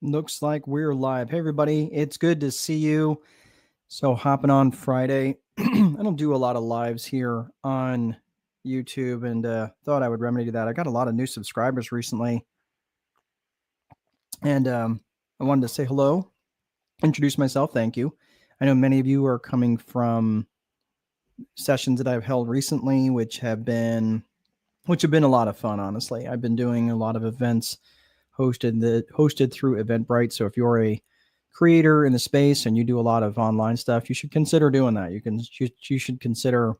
Looks like we're live. Hey, everybody. It's good to see you. So, hopping on Friday. I don't do a lot of lives here on YouTube and thought I would remedy that. I got a lot of new subscribers recently. And I wanted to say hello, introduce myself. Thank you. I know many of you are coming from sessions that I've held recently, which have been a lot of fun, honestly. I've been doing a lot of events hosted through Eventbrite. So if you're a creator in the space and you do a lot of online stuff, you should consider doing that. You should consider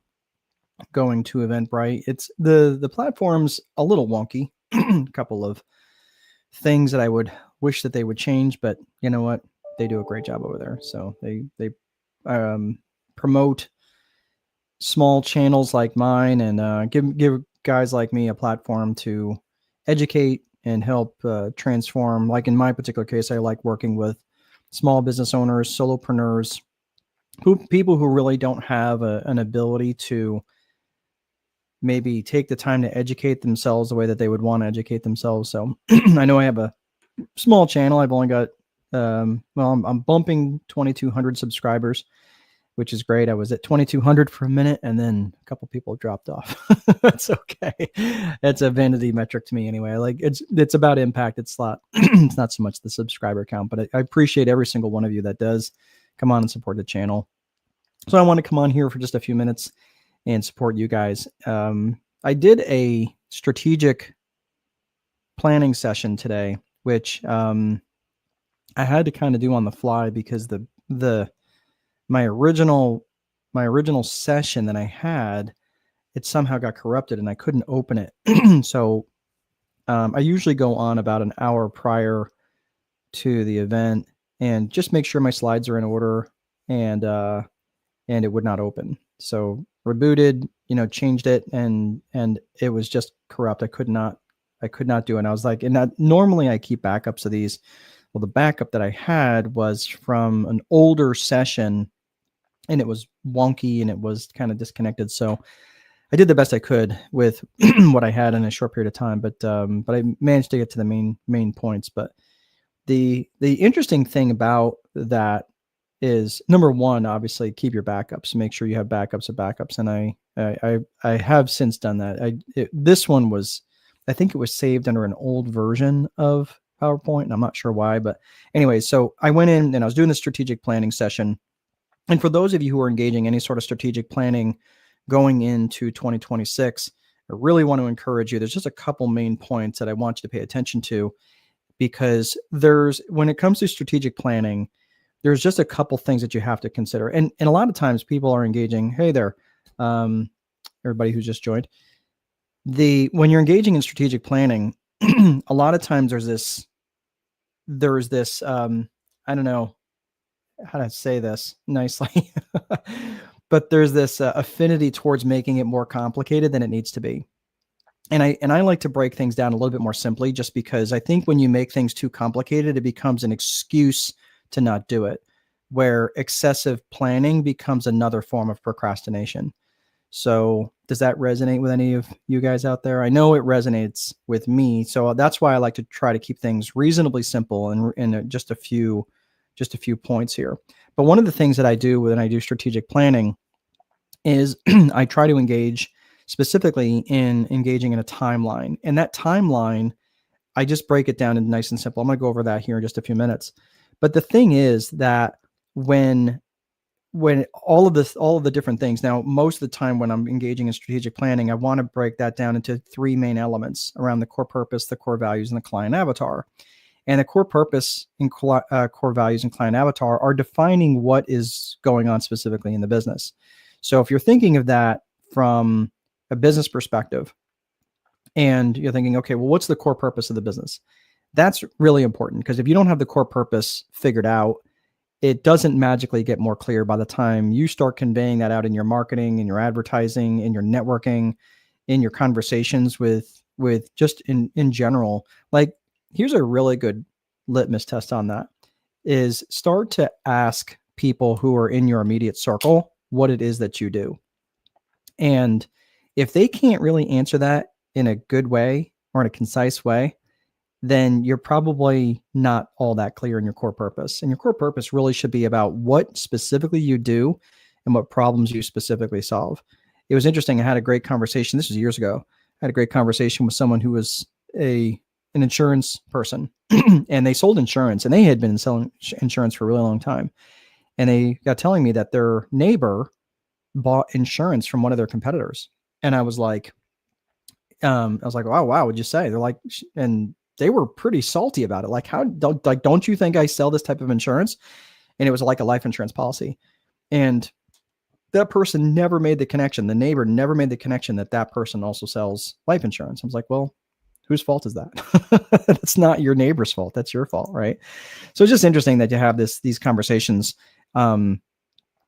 going to Eventbrite. It's the platform's a little wonky. A couple of things that I would wish that they would change, but you know what? They do a great job over there. So they promote small channels like mine and give guys like me a platform to educate and help transform. Like in my particular case, I like working with small business owners, solopreneurs, people who really don't have an ability to maybe take the time to educate themselves the way that they would want to educate themselves. So I know I have a small channel. I've only got, I'm bumping 2,200 subscribers, which is great. I was at 2,200 for a minute and then a couple people dropped off. That's okay. That's a vanity metric to me anyway. Like it's about impact. It's not, it's not so much the subscriber count, but I appreciate every single one of you that does come on and support the channel. So I want to come on here for just a few minutes and support you guys. I did a strategic planning session today, which I had to kind of do on the fly because my original session that I had, it somehow got corrupted and I couldn't open it. So I usually go on about an hour prior to the event and just make sure my slides are in order, and it would not open. So rebooted, changed it, and it was just corrupt. I could not do it. And I was like, and normally I keep backups of these. Well, the backup that I had was from an older session, and it was wonky and it was kind of disconnected. So I did the best I could with what I had in a short period of time, but I managed to get to the main points. But the interesting thing about that is, number one, obviously keep your backups. Make sure you have backups of backups, and I have since done that. This one was, I think it was saved under an old version of PowerPoint, and I'm not sure why. But anyway, so I went in and I was doing the strategic planning session. And for those of you who are engaging any sort of strategic planning going into 2026, I really want to encourage you. There's just a couple main points that I want you to pay attention to, because when it comes to strategic planning, there's just a couple things that you have to consider. And a lot of times people are engaging, hey there, everybody who's just joined. When you're engaging in strategic planning, a lot of times there's this, I don't know how to say this nicely, but there's this affinity towards making it more complicated than it needs to be. And I like to break things down a little bit more simply, just because I think when you make things too complicated, it becomes an excuse to not do it, where excessive planning becomes another form of procrastination. So does that resonate with any of you guys out there? I know it resonates with me. So that's why I like to try to keep things reasonably simple and just a few points here. But one of the things that I do when I do strategic planning is I try to engage specifically in engaging in a timeline. And that timeline, I just break it down into nice and simple. I'm going to go over that here in just a few minutes. But the thing is that when all of the different things, now, most of the time when I'm engaging in strategic planning, I want to break that down into three main elements around the core purpose, the core values, and the client avatar. And the core purpose and core values and client avatar are defining what is going on specifically in the business. So if you're thinking of that from a business perspective and you're thinking, okay, well, what's the core purpose of the business? That's really important, because if you don't have the core purpose figured out, it doesn't magically get more clear by the time you start conveying that out in your marketing, in your advertising, in your networking, in your conversations with just in general. Like, here's a really good litmus test on that, is start to ask people who are in your immediate circle what it is that you do. And if they can't really answer that in a good way or in a concise way, then you're probably not all that clear in your core purpose. And your core purpose really should be about what specifically you do and what problems you specifically solve. It was interesting. I had a great conversation. This was years ago. I had a great conversation with someone who was an insurance person and they sold insurance, and they had been selling insurance for a really long time. And they got telling me that their neighbor bought insurance from one of their competitors. And I was like, wow, what'd you say? They're like, and they were pretty salty about it. Like, don't you think I sell this type of insurance? And it was like a life insurance policy. And that person never made the connection. The neighbor never made the connection that that person also sells life insurance. I was like, well, whose fault is that? That's not your neighbor's fault. That's your fault, right? So it's just interesting that you have these conversations. And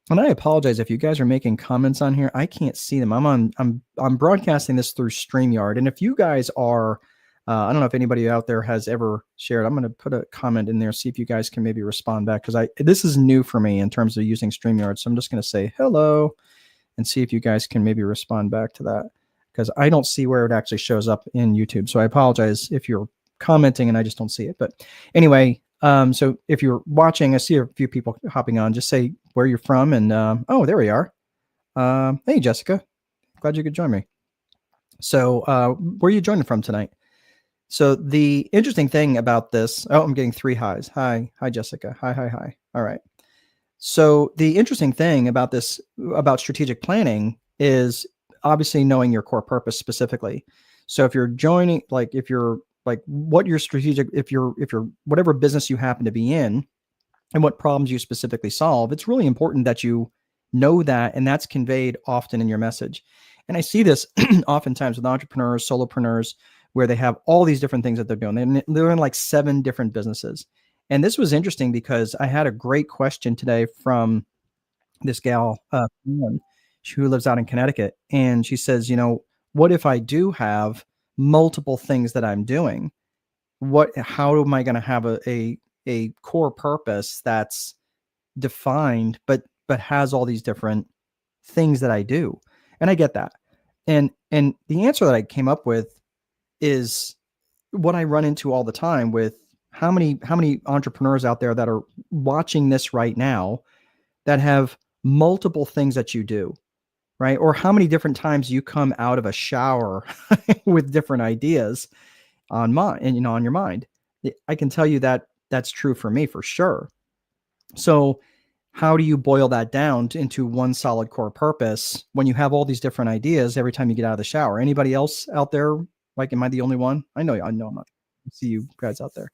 I apologize if you guys are making comments on here. I can't see them. I'm broadcasting this through StreamYard, and if you guys are, I don't know if anybody out there has ever shared. I'm going to put a comment in there, see if you guys can maybe respond back, because this is new for me in terms of using StreamYard. So I'm just going to say hello and see if you guys can maybe respond back to that, because I don't see where it actually shows up in YouTube. So I apologize if you're commenting and I just don't see it. But anyway, so if you're watching, I see a few people hopping on. Just say where you're from, and oh, there we are. Hey, Jessica, glad you could join me. So where are you joining from tonight? So the interesting thing about this, oh, I'm getting 3 highs. Hi, Jessica. Hi. All right. So the interesting thing about this, about strategic planning, is obviously knowing your core purpose specifically. So if you're joining, like if you're like what your strategic, if you're whatever business you happen to be in and what problems you specifically solve, it's really important that you know that, and that's conveyed often in your message. And I see this oftentimes with entrepreneurs, solopreneurs, where they have all these different things that they're doing. They're in like 7 different businesses. And this was interesting because I had a great question today from this gal who lives out in Connecticut. And she says, what if I do have multiple things that I'm doing? How am I going to have a core purpose that's defined, but has all these different things that I do? And I get that. And the answer that I came up with is what I run into all the time with how many entrepreneurs out there that are watching this right now that have multiple things that you do, right? Or how many different times you come out of a shower with different ideas on your mind. I can tell you that that's true for me for sure. So how do you boil that down into one solid core purpose when you have all these different ideas every time you get out of the shower? Anybody else out there? Like, am I the only one? I know I'm not. I see you guys out there,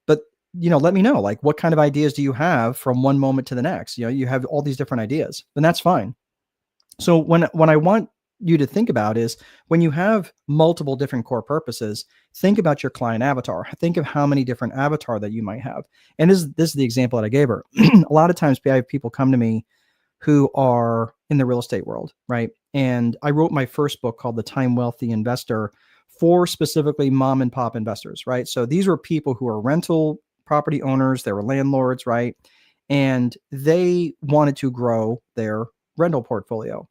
but let me know, like, what kind of ideas do you have from one moment to the next? You have all these different ideas, and that's fine. So when I want you to think about is when you have multiple different core purposes, think about your client avatar. Think of how many different avatar that you might have. And this is the example that I gave her. A lot of times I have people come to me who are in the real estate world, right? And I wrote my first book called The Time Wealthy Investor for specifically mom and pop investors, right? So these were people who are rental property owners, they were landlords, right? And they wanted to grow their rental portfolio.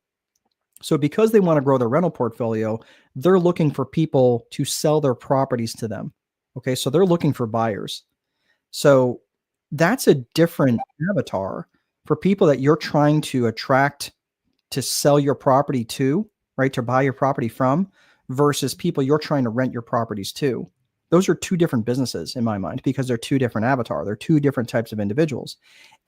So because they want to grow their rental portfolio, they're looking for people to sell their properties to them. Okay, so they're looking for buyers. So that's a different avatar for people that you're trying to attract to sell your property to, right? To buy your property from, versus people you're trying to rent your properties to. Those are 2 different businesses in my mind, because they're 2 different avatars. They're 2 different types of individuals.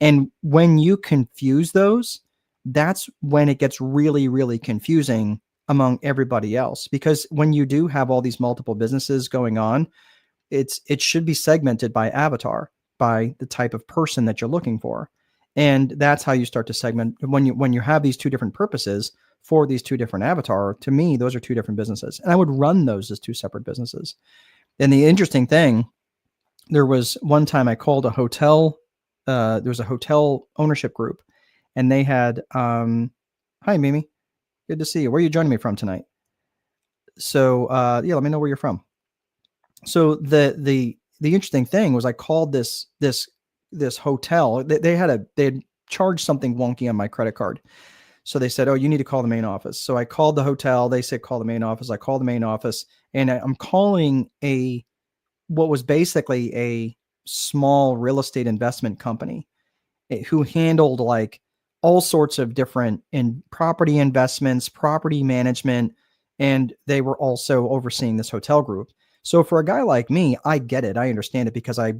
And when you confuse those, that's when it gets really, really confusing among everybody else. Because when you do have all these multiple businesses going on, it should be segmented by avatar, by the type of person that you're looking for. And that's how you start to segment. When you have these 2 different purposes for these 2 different avatar, to me, those are 2 different businesses. And I would run those as 2 separate businesses. And the interesting thing, there was one time I called a hotel, there was a hotel ownership group, and they had, hi, Mimi, good to see you. Where are you joining me from tonight? So let me know where you're from. So the interesting thing was I called this hotel. They had charged something wonky on my credit card. So they said, oh, you need to call the main office. So I called the hotel. They said, call the main office. I called the main office, and I'm calling a what was basically a small real estate investment company who handled like all sorts of different in property investments, property management, and they were also overseeing this hotel group. So for a guy like me, I get it. I understand it because I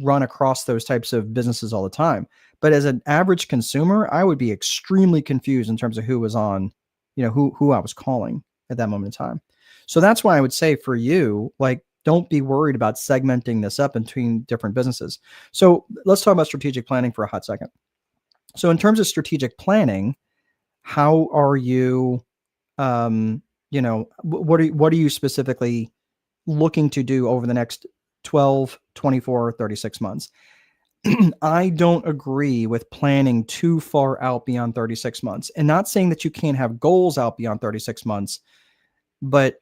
run across those types of businesses all the time. But as an average consumer, I would be extremely confused in terms of who was on, who I was calling at that moment in time. So that's why I would say for you, like, don't be worried about segmenting this up between different businesses. So let's talk about strategic planning for a hot second. So in terms of strategic planning, how are you, what are you specifically looking to do over the next 12, 24, 36 months? I don't agree with planning too far out beyond 36 months, and not saying that you can't have goals out beyond 36 months, but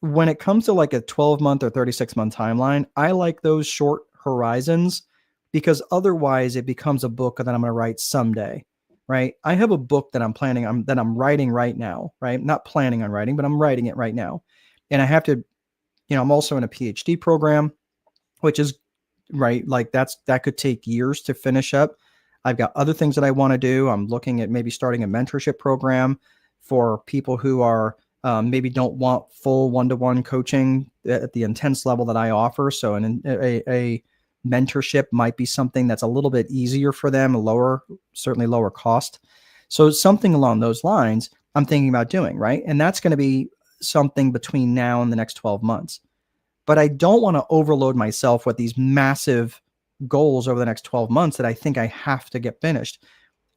when it comes to like a 12-month or 36-month timeline, I like those short horizons because otherwise it becomes a book that I'm going to write someday, right? I have a book that I'm writing right now, right? Not planning on writing, but I'm writing it right now. And I have to, I'm also in a PhD program, which is right. Like that could take years to finish up. I've got other things that I want to do. I'm looking at maybe starting a mentorship program for people who are maybe don't want full one-to-one coaching at the intense level that I offer. So a mentorship might be something that's a little bit easier for them, certainly lower cost. So something along those lines I'm thinking about doing, right? And that's going to be something between now and the next 12 months. But I don't want to overload myself with these massive goals over the next 12 months that I think I have to get finished.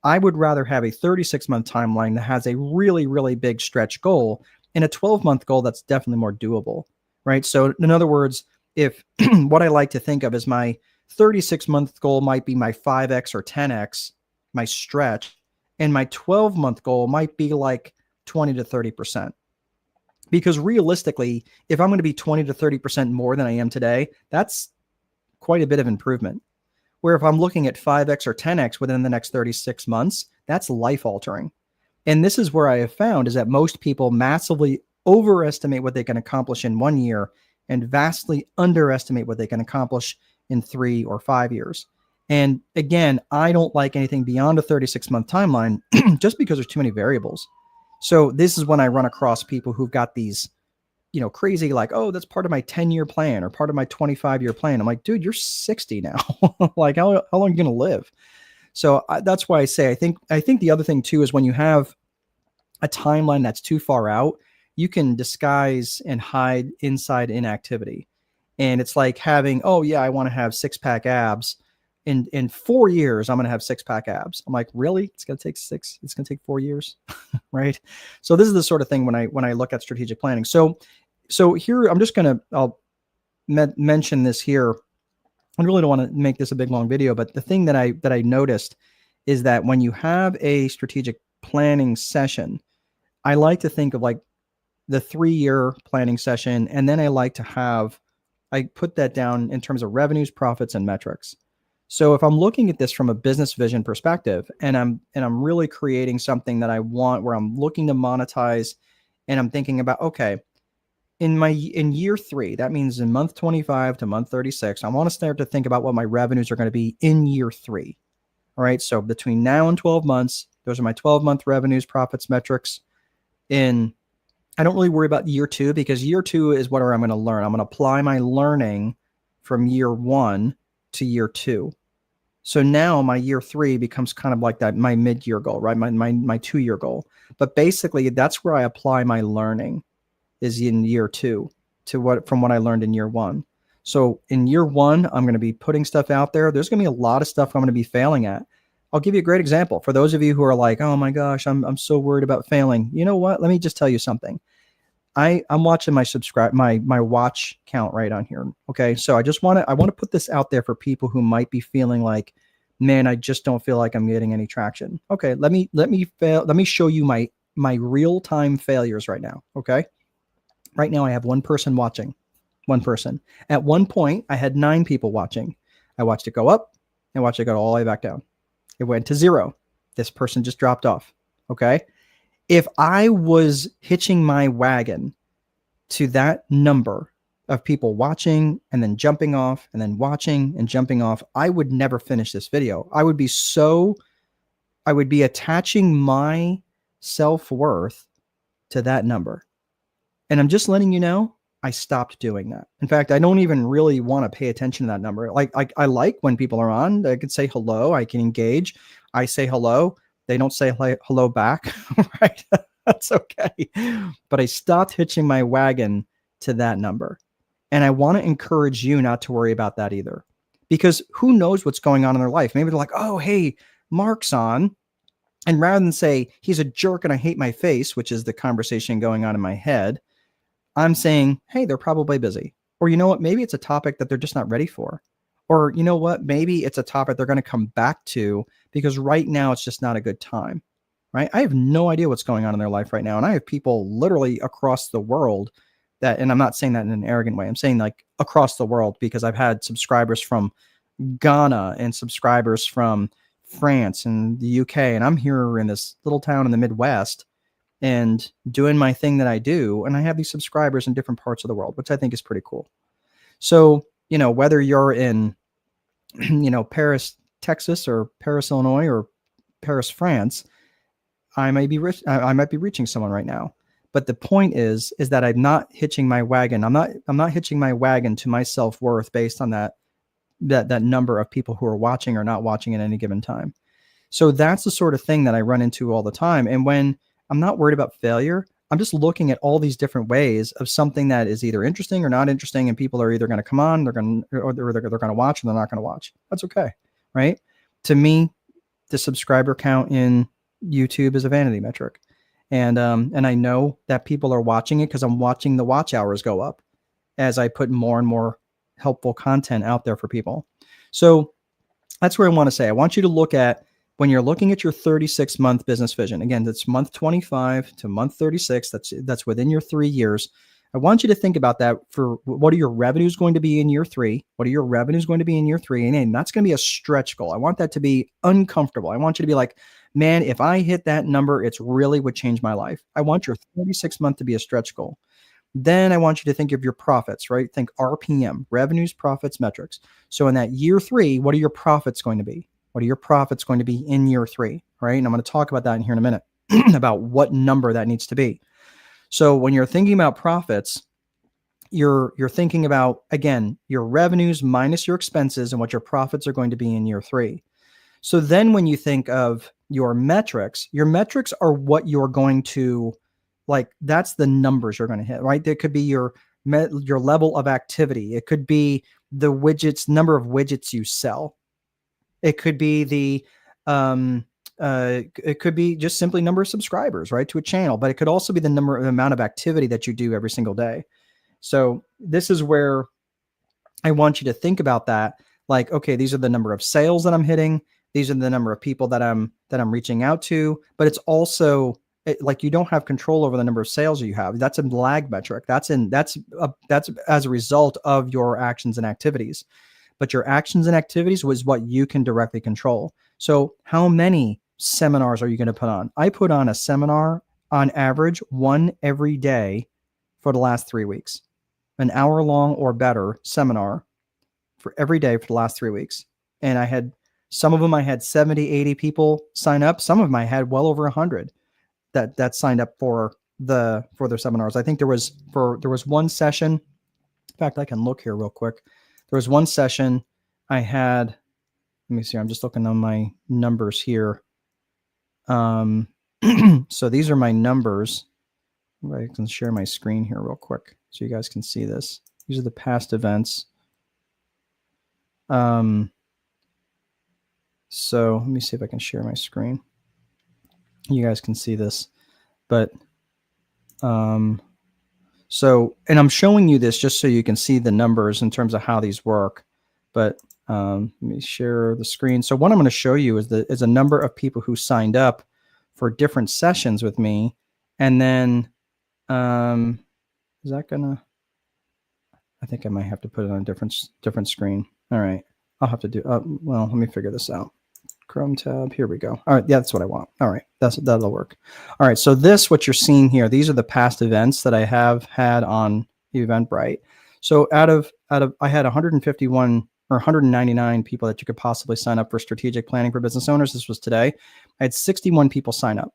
I would rather have a 36-month timeline that has a really, really big stretch goal and a 12-month goal that's definitely more doable, right? So in other words, if what I like to think of as my 36-month goal might be my 5x or 10x, my stretch, and my 12-month goal might be like 20 to 30%. Because realistically, if I'm going to be 20 to 30% more than I am today, that's quite a bit of improvement. Where if I'm looking at 5x or 10x within the next 36 months, that's life altering. And this is where I have found is that most people massively overestimate what they can accomplish in 1 year and vastly underestimate what they can accomplish in 3 or 5 years. And again, I don't like anything beyond a 36-month timeline just because there's too many variables. So this is when I run across people who've got these, crazy, like, oh, that's part of my 10-year plan or part of my 25-year plan. I'm like, dude, you're 60 now. Like, how long are you going to live? So that's why I say, I think the other thing too, is when you have a timeline that's too far out, you can disguise and hide inside inactivity. And it's like having, oh yeah, I want to have 6-pack abs. In 4 years, I'm going to have 6-pack abs. I'm like, really? It's going to take 4 years. Right. So this is the sort of thing when I look at strategic planning. So here, I'll mention this here. I really don't want to make this a big, long video, but the thing that I noticed is that when you have a strategic planning session, I like to think of like the 3-year planning session. And then I put that down in terms of revenues, profits, and metrics. So if I'm looking at this from a business vision perspective, and I'm really creating something that I want, where I'm looking to monetize, and I'm thinking about, okay, in year 3, that means in month 25 to month 36, I want to start to think about what my revenues are going to be in year 3. All right. So between now and 12 months, those are my 12-month revenues, profits, metrics. I don't really worry about year 2, because year 2 is what I'm going to learn. I'm going to apply my learning from year 1 to year 2. So now my year 3 becomes kind of like that, my mid-year goal, right? My 2-year goal. But basically that's where I apply my learning, is in year 2 from what I learned in year 1. So in year 1, I'm going to be putting stuff out there. There's going to be a lot of stuff I'm going to be failing at. I'll give you a great example. For those of you who are like, oh my gosh, I'm so worried about failing. You know what? Let me just tell you something. I'm watching my watch count right on here. Okay. So I want to put this out there for people who might be feeling like, man, I just don't feel like I'm getting any traction. Okay. Let me show you my real-time failures right now. Okay. Right now I have one person watching. One person. At one point I had 9 people watching. I watched it go up and watched it go all the way back down. It went to 0. This person just dropped off. Okay. If I was hitching my wagon to that number of people watching and then jumping off and then watching and jumping off, I would never finish this video. I would be attaching my self-worth to that number. And I'm just letting you know, I stopped doing that. In fact, I don't even really want to pay attention to that number. Like I like when people are on, I can say hello, I can engage. I say hello. They don't say hello back, right? That's okay. But I stopped hitching my wagon to that number. And I want to encourage you not to worry about that either. Because who knows what's going on in their life? Maybe they're like, oh, hey, Mark's on. And rather than say, he's a jerk and I hate my face, which is the conversation going on in my head, I'm saying, hey, they're probably busy. Or you know what? Maybe it's a topic that they're just not ready for. Or you know what? Maybe it's a topic they're going to come back to because right now it's just not a good time, right? I have no idea what's going on in their life right now. And I have people literally across the world that, and I'm not saying that in an arrogant way, I'm saying like across the world, because I've had subscribers from Ghana and subscribers from France and the UK. And I'm here in this little town in the Midwest and doing my thing that I do. And I have these subscribers in different parts of the world, which I think is pretty cool. So, you know, whether you're in, you know, Paris, Texas, or Paris, Illinois, or Paris, France, I might be reaching someone right now. But the point is that I'm not hitching my wagon. I'm not hitching my wagon to my self-worth based on that number of people who are watching or not watching at any given time. So that's the sort of thing that I run into all the time. And when I'm not worried about failure, I'm just looking at all these different ways of something that is either interesting or not interesting, and people are either going to come on, they're going to watch, or they're not going to watch. That's okay, right? To me, the subscriber count in YouTube is a vanity metric, and I know that people are watching it because I'm watching the watch hours go up as I put more and more helpful content out there for people. So that's where I want to say, I want you to look at, when you're looking at your 36-month business vision, again, that's month 25 to month 36, that's within your 3 years. I want you to think about that for what are your revenues going to be in year 3? What are your revenues going to be in year 3? And that's going to be a stretch goal. I want that to be uncomfortable. I want you to be like, man, if I hit that number, it's really would change my life. I want your 36-month to be a stretch goal. Then I want you to think of your profits, right? Think RPM, revenues, profits, metrics. So in that year 3, what are your profits going to be? What are your profits going to be in year 3, right? And I'm going to talk about that in here in a minute, about what number that needs to be. So when you're thinking about profits, you're thinking about, again, your revenues minus your expenses and what your profits are going to be in year 3. So then when you think of your metrics are what you're going to, like, that's the numbers you're going to hit, right? There could be your level of activity. It could be the number of widgets you sell. It could be it could be just simply number of subscribers, right, to a channel, but it could also be the amount of activity that you do every single day. So this is where I want you to think about that. Like, okay, these are the number of sales that I'm hitting. These are the number of people that I'm reaching out to, but it's also like you don't have control over the number of sales you have. That's a lag metric. That's as a result of your actions and activities. But your actions and activities was what you can directly control. So how many seminars are you going to put on? I put on a seminar on average, one every day for the last 3 weeks, an hour long or better seminar for every day for the last 3 weeks. And I had some of them, I had 70, 80 people sign up. Some of them I had well over 100 that signed up for their seminars. I think there was one session. In fact, I can look here real quick. There was one session I had, let me see, I'm just looking on my numbers here. So these are my numbers. I can share my screen here real quick so you guys can see this. These are the past events. So let me see if I can share my screen. You guys can see this, but so, and I'm showing you this just so you can see the numbers in terms of how these work. But let me share the screen. So what I'm going to show you is a number of people who signed up for different sessions with me. And then is that gonna, I think I might have to put it on a different screen. All right. I'll have to do, well, let me figure this out. Chrome tab, here we go. All right, yeah, that's what I want. All right, that'll work. All right, so what you're seeing here, these are the past events that I have had on Eventbrite. So out of I had 151 or 199 people that you could possibly sign up for strategic planning for business owners. This was today. I had 61 people sign up.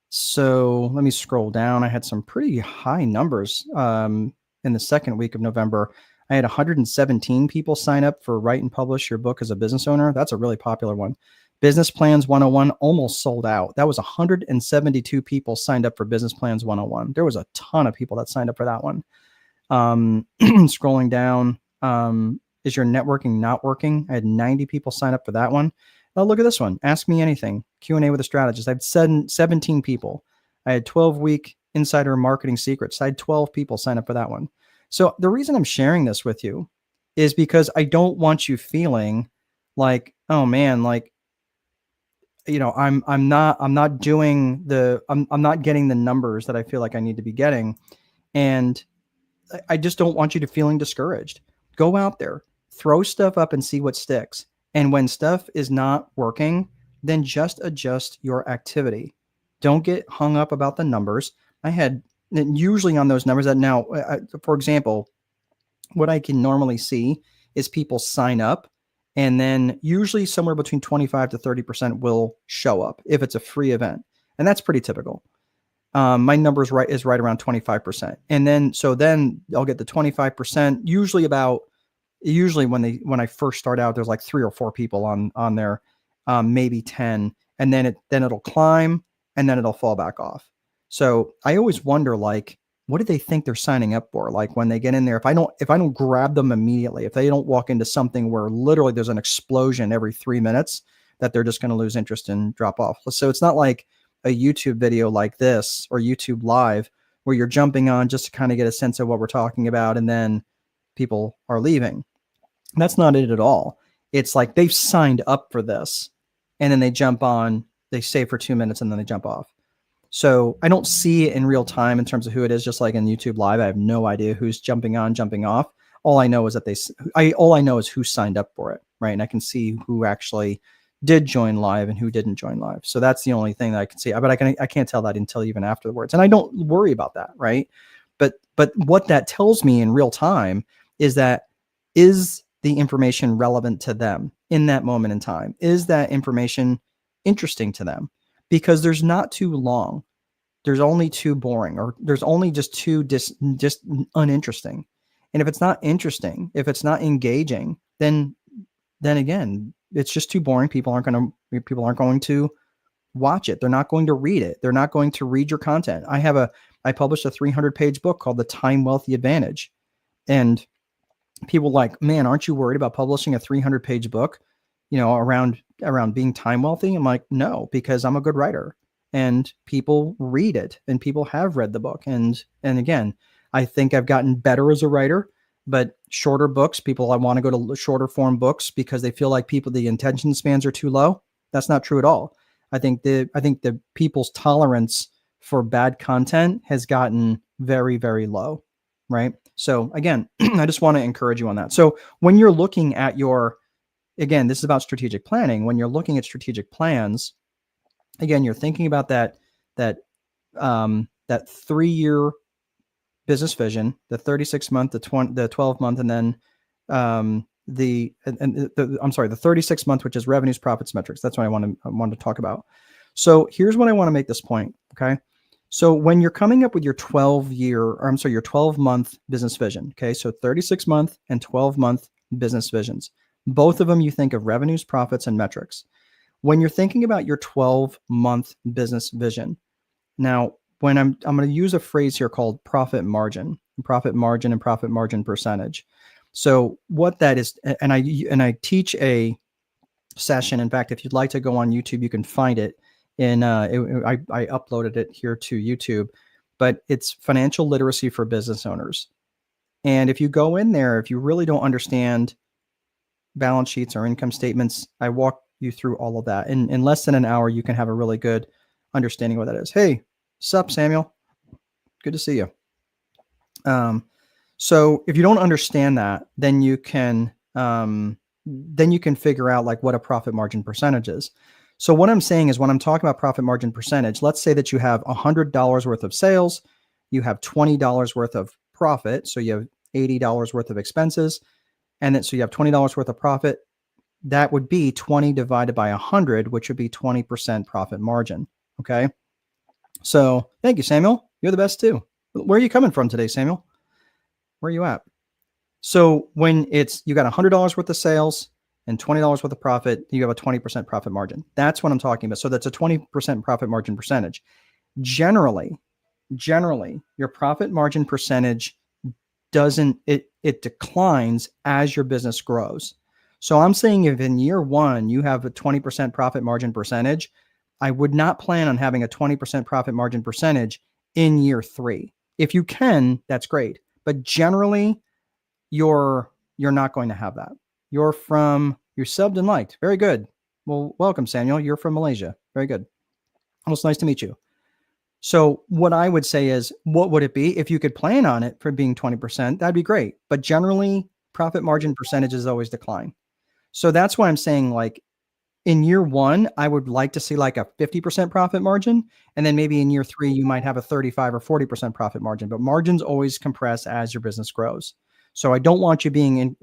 So let me scroll down. I had some pretty high numbers in the second week of November. I had 117 people sign up for Write and Publish Your Book as a Business Owner. That's a really popular one. Business Plans 101 almost sold out. That was 172 people signed up for Business Plans 101. There was a ton of people that signed up for that one. Scrolling down, is your networking not working? I had 90 people sign up for that one. Oh, look at this one. Ask Me Anything, Q&A with a strategist. I had 17 people. I had 12-week insider marketing secrets. I had 12 people sign up for that one. So the reason I'm sharing this with you is because I don't want you feeling like, oh man, like, you know, I'm not getting the numbers that I feel like I need to be getting. And I just don't want you to feeling discouraged. Go out there, throw stuff up and see what sticks. And when stuff is not working, then just adjust your activity. Don't get hung up about the numbers. I had usually on those numbers that now, for example, what I can normally see is people sign up and then usually somewhere between 25 to 30% will show up if it's a free event. And that's pretty typical. My number is right around 25%. And then, so then I'll get the 25%, usually when I first start out, there's like 3 or 4 people on there, maybe 10, and then it'll climb and then it'll fall back off. So I always wonder, like, what do they think they're signing up for? Like when they get in there, if I don't grab them immediately, if they don't walk into something where literally there's an explosion every 3 minutes, that they're just going to lose interest and drop off. So it's not like a YouTube video like this or YouTube Live where you're jumping on just to kind of get a sense of what we're talking about and then people are leaving. That's not it at all. It's like they've signed up for this and then they jump on, they stay for 2 minutes and then they jump off. So I don't see it in real time in terms of who it is, just like in YouTube Live. I have no idea who's jumping on, jumping off. All I know is that all I know is who signed up for it, right? And I can see who actually did join live and who didn't join live. So that's the only thing that I can see. But I can't tell that until even afterwards. And I don't worry about that, right? But what that tells me in real time is that, is the information relevant to them in that moment in time? Is that information interesting to them? Because there's not too long. There's only too boring, or there's only just too just uninteresting. And if it's not interesting, if it's not engaging, then again, it's just too boring. People aren't going to watch it. They're not going to read it. They're not going to read your content. I published a 300-page book called The Time Wealthy Advantage. And people like, man, aren't you worried about publishing a 300-page book, you know, around being time wealthy? I'm like, no, because I'm a good writer and people read it and people have read the book. And again, I think I've gotten better as a writer, but shorter books, people want to go to shorter form books because they feel like the attention spans are too low. That's not true at all. I think the people's tolerance for bad content has gotten very, very low. Right. So again, I just want to encourage you on that. So when you're looking at again, this is about strategic planning. When you're looking at strategic plans, again, you're thinking about that 3-year business vision, the 36-month, the 12-month, and then the 36-month, which is revenues, profits, metrics. That's what I wanted to talk about. So here's what I want to make this point. Okay. So when you're coming up with your 12-month business vision, okay, so 36-month and 12-month business visions, both of them you think of revenues, profits, and metrics. When you're thinking about your 12-month business vision, now when I'm going to use a phrase here called profit margin and profit margin percentage. So what that is, and I teach a session. In fact, if you'd like to go on YouTube, you can find it. I uploaded it here to YouTube, but it's financial literacy for business owners. And if you go in there, if you really don't understand balance sheets or income statements, I walk you through all of that. In less than an hour, you can have a really good understanding of what that is. Hey, sup, Samuel? Good to see you. So if you don't understand that, then you can figure out like what a profit margin percentage is. So what I'm saying is when I'm talking about profit margin percentage, let's say that you have $100 worth of sales, you have $20 worth of profit. So you have $80 worth of expenses. And then so you have $20 worth of profit. That would be 20 divided by 100, which would be 20% profit margin. Okay. So thank you, Samuel. You're the best too. Where are you coming from today, Samuel? Where are you at? So when you got $100 worth of sales and $20 worth of profit, you have a 20% profit margin. That's what I'm talking about. So that's a 20% profit margin percentage. Generally, your profit margin percentage it declines as your business grows. So I'm saying if in year one you have a 20% profit margin percentage, I would not plan on having a 20% profit margin percentage in year 3. If you can, that's great. But generally, you're not going to have that. You're subbed and liked. Very good. Well, welcome, Samuel. You're from Malaysia. Very good. Well, it's nice to meet you. So what I would say is, what would it be if you could plan on it for being 20%? That'd be great. But generally, profit margin percentages always decline. So that's why I'm saying, like, in year 1, I would like to see like a 50% profit margin. And then maybe in year 3, you might have a 35 or 40% profit margin. But margins always compress as your business grows. So I don't want you being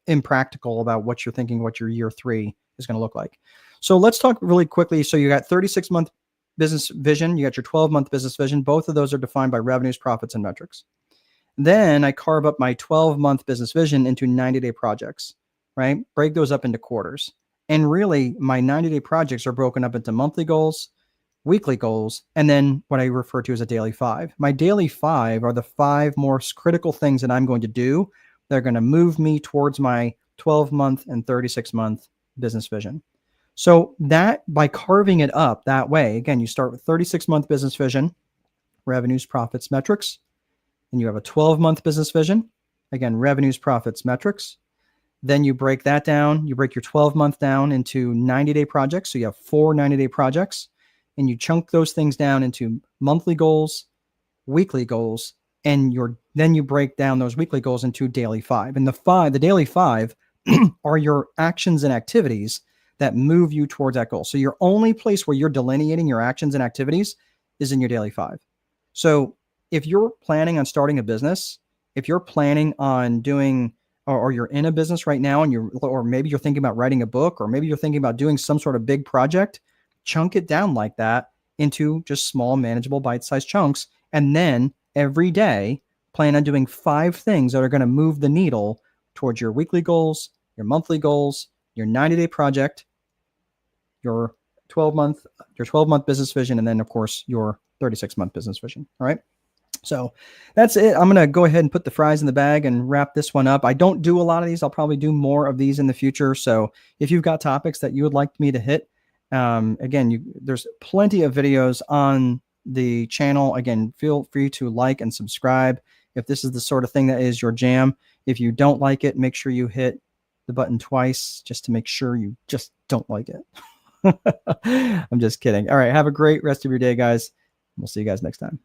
impractical about what you're thinking, what your year 3 is going to look like. So let's talk really quickly. So you got 36-month business vision. You got your 12-month business vision. Both of those are defined by revenues, profits, and metrics. Then I carve up my 12-month business vision into 90-day projects, right? Break those up into quarters. And really, my 90-day projects are broken up into monthly goals, weekly goals, and then what I refer to as a daily 5. My daily 5 are the 5 most critical things that I'm going to do. They're going to move me towards my 12-month and 36-month business vision. So that by carving it up that way, again, you start with 36-month business vision, revenues, profits, metrics, and you have a 12-month business vision, again, revenues, profits, metrics. Then you break that down. You break your 12-month down into 90-day projects. So you have 4 90-day projects, and you chunk those things down into monthly goals, weekly goals, and then you break down those weekly goals into daily 5. And the daily 5 are your actions and activities that move you towards that goal. So your only place where you're delineating your actions and activities is in your daily 5. So if you're planning on starting a business, if you're planning on doing, or you're in a business right now, or maybe you're thinking about writing a book, or maybe you're thinking about doing some sort of big project, chunk it down like that into just small, manageable, bite-sized chunks. And then every day, plan on doing 5 things that are going to move the needle towards your weekly goals, your monthly goals, your 90-day project, your 12-month business vision, and then, of course, your 36-month business vision. All right. So that's it. I'm going to go ahead and put the fries in the bag and wrap this one up. I don't do a lot of these. I'll probably do more of these in the future. So if you've got topics that you would like me to hit, again, there's plenty of videos on the channel. Again, feel free to like and subscribe if this is the sort of thing that is your jam. If you don't like it, make sure you hit the button twice just to make sure you just don't like it. I'm just kidding. All right. Have a great rest of your day, guys. We'll see you guys next time.